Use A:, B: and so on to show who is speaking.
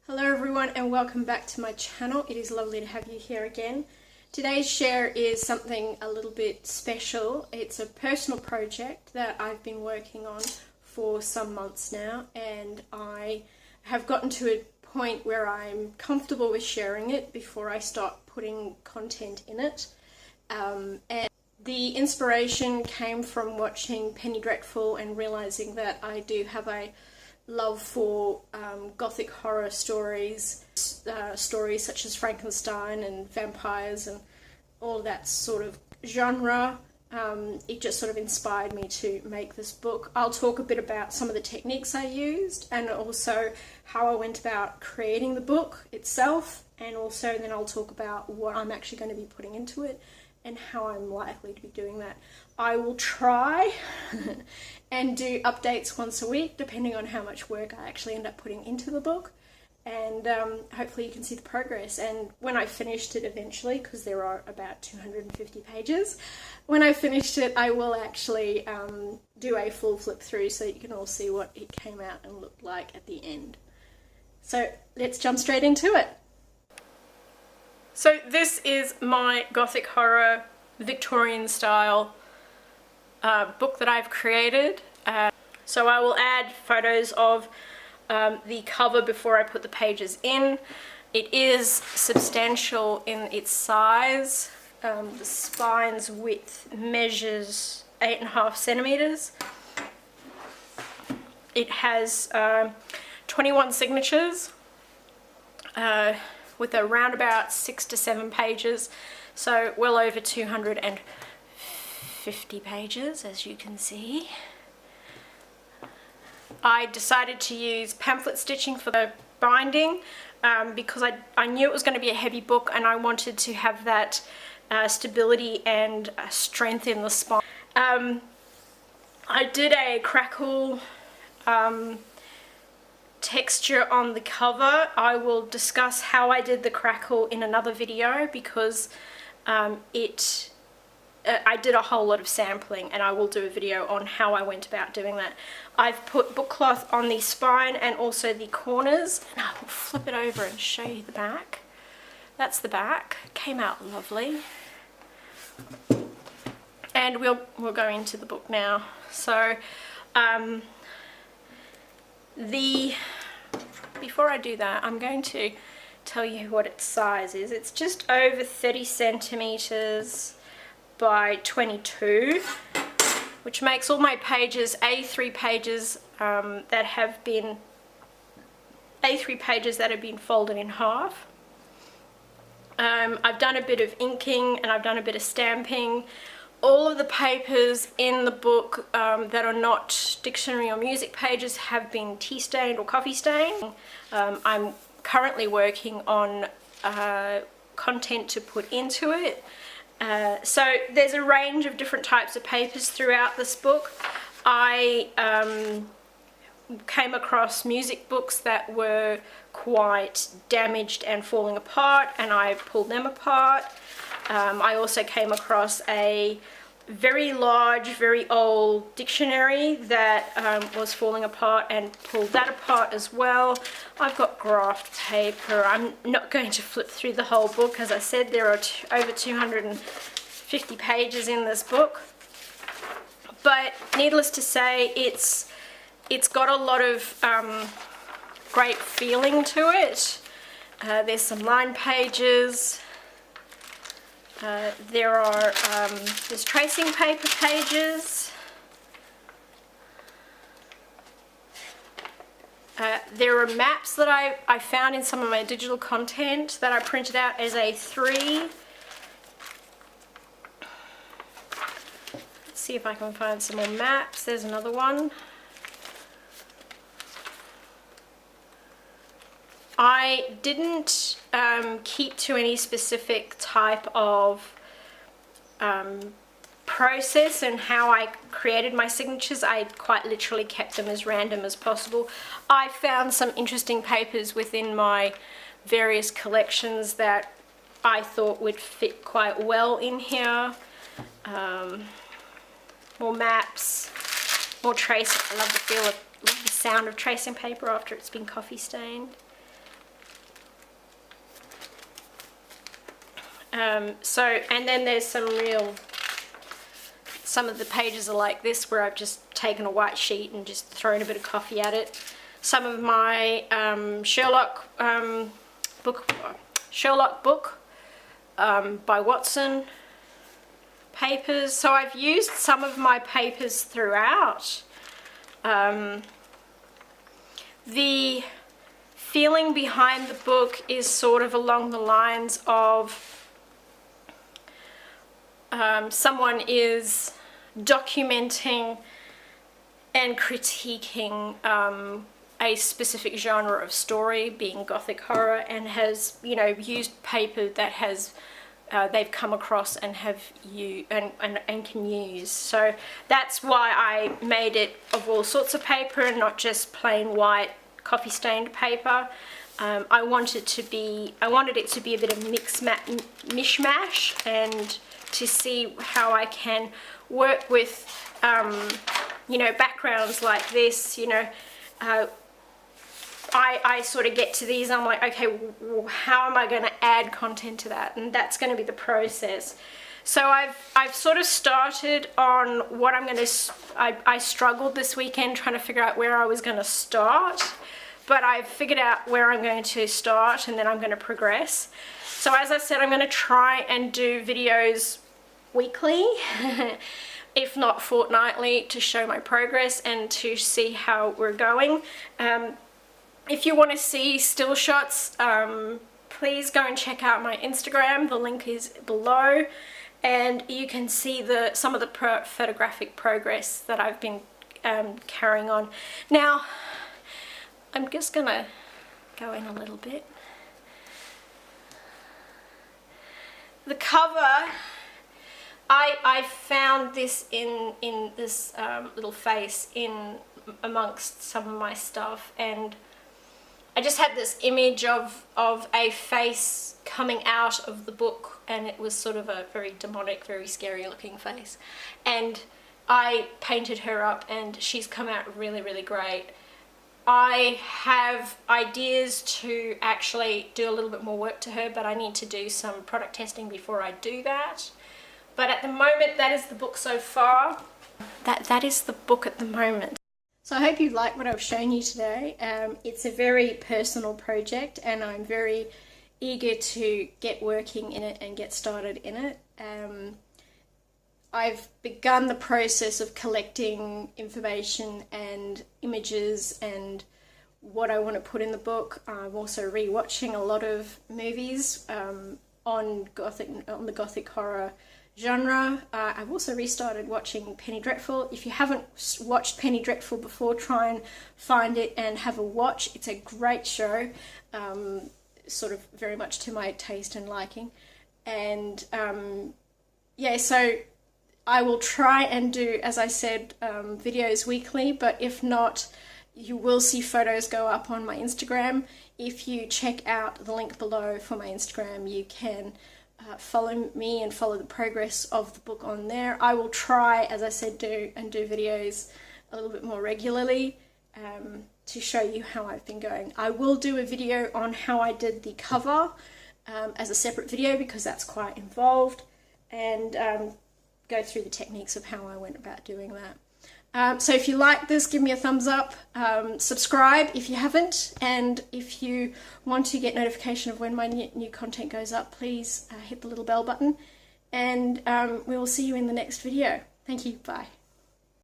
A: Hello everyone and welcome back to my channel. It is lovely to have you here again. Today's share is something a little bit special. It's a personal project that I've been working on for some months now, and I have gotten to a point where I'm comfortable with sharing it before I start putting content in it. And the inspiration came from watching Penny Dreadful and realising that I do have a love for Gothic horror stories, stories such as Frankenstein and vampires and all that sort of genre. It just sort of inspired me to make this book. I'll talk a bit about some of the techniques I used and also how I went about creating the book itself, and also then I'll talk about what I'm actually going to be putting into it and how I'm likely to be doing that. I will try and do updates once a week depending on how much work I actually end up putting into the book, and hopefully you can see the progress. And when I finished it eventually, because there are about 250 pages, when I finished it I will actually do a full flip through so that you can all see what it came out and looked like at the end. So let's jump straight into it. So this is my Gothic Horror Victorian style book that I've created. So I will add photos of the cover before I put the pages in. It is substantial in its size. The spine's width measures 8.5 centimeters. It has 21 signatures. With around about 6 to 7 pages, so well over 250 pages, as you can see. I decided to use pamphlet stitching for the binding because I knew it was going to be a heavy book and I wanted to have that stability and strength in the spine. I did a crackle texture on the cover. I will discuss how I did the crackle in another video because I did a whole lot of sampling, and I will do a video on how I went about doing that. I've put book cloth on the spine and also the corners, and I will flip it over and show you the back. That's the back. Came out lovely. And we'll go into the book now. So before I do that, I'm going to tell you what its size is. It's just over 30 centimeters by 22, which makes all my pages A3 pages that have been folded in half. I've done a bit of inking and I've done a bit of stamping. All of the papers in the book that are not dictionary or music pages have been tea stained or coffee stained. I'm currently working on content to put into it. So there's a range of different types of papers throughout this book. I came across music books that were quite damaged and falling apart, and I pulled them apart. I also came across a very large, very old dictionary that was falling apart and pulled that apart as well. I've got graph paper. I'm not going to flip through the whole book. As I said, there are over 250 pages in this book. But needless to say, it's got a lot of great feeling to it. There's some line pages. There's tracing paper pages. There are maps that I found in some of my digital content that I printed out as A3. Let's see if I can find some more maps. There's another one. I didn't keep to any specific type of process and how I created my signatures. I quite literally kept them as random as possible. I found some interesting papers within my various collections that I thought would fit quite well in here. More maps, more tracing. I love the sound of tracing paper after it's been coffee stained. And then there's some of the pages are like this, where I've just taken a white sheet and just thrown a bit of coffee at it. Some of my Sherlock book by Watson papers. So I've used some of my papers throughout. The feeling behind the book is sort of along the lines of someone is documenting and critiquing a specific genre of story, being Gothic horror, and has, you know, used paper that has they've come across and have and can use. So that's why I made it of all sorts of paper and not just plain white coffee stained paper. I wanted it to be a bit of mishmash, and to see how I can work with you know, backgrounds like this. You know, I sort of get to these, I'm like, okay, well, how am I going to add content to that? And that's going to be the process. So I've sort of started on what I'm going to, I struggled this weekend trying to figure out where I was going to start, but I've figured out where I'm going to start, and then I'm going to progress. So as I said, I'm going to try and do videos weekly, if not fortnightly, to show my progress and to see how we're going. If you want to see still shots, please go and check out my Instagram. The link is below, and you can see some of the photographic progress that I've been carrying on. Now, I'm just gonna go in a little bit. The cover, I found this in this little face in amongst some of my stuff, and I just had this image of a face coming out of the book, and it was sort of a very demonic, very scary looking face, and I painted her up, and she's come out really, really great. I have ideas to actually do a little bit more work to her, but I need to do some product testing before I do that. But at the moment, that is the book so far. That is the book at the moment. So I hope you like what I've shown you today. It's a very personal project, and I'm very eager to get working in it and get started in it. I've begun the process of collecting information and images and what I want to put in the book. I'm also re-watching a lot of movies on the Gothic horror genre. I've also restarted watching Penny Dreadful. If you haven't watched Penny Dreadful before, try and find it and have a watch. It's a great show, sort of very much to my taste and liking. And yeah, so I will try and do, as I said, videos weekly, but if not, you will see photos go up on my Instagram. If you check out the link below for my Instagram, you can follow me and follow the progress of the book on there. I will try, as I said, do videos a little bit more regularly to show you how I've been going. I will do a video on how I did the cover as a separate video, because that's quite involved, and go through the techniques of how I went about doing that. So if you like this, give me a thumbs up, subscribe if you haven't, and if you want to get notification of when my new content goes up, please hit the little bell button, and we will see you in the next video. Thank you, bye.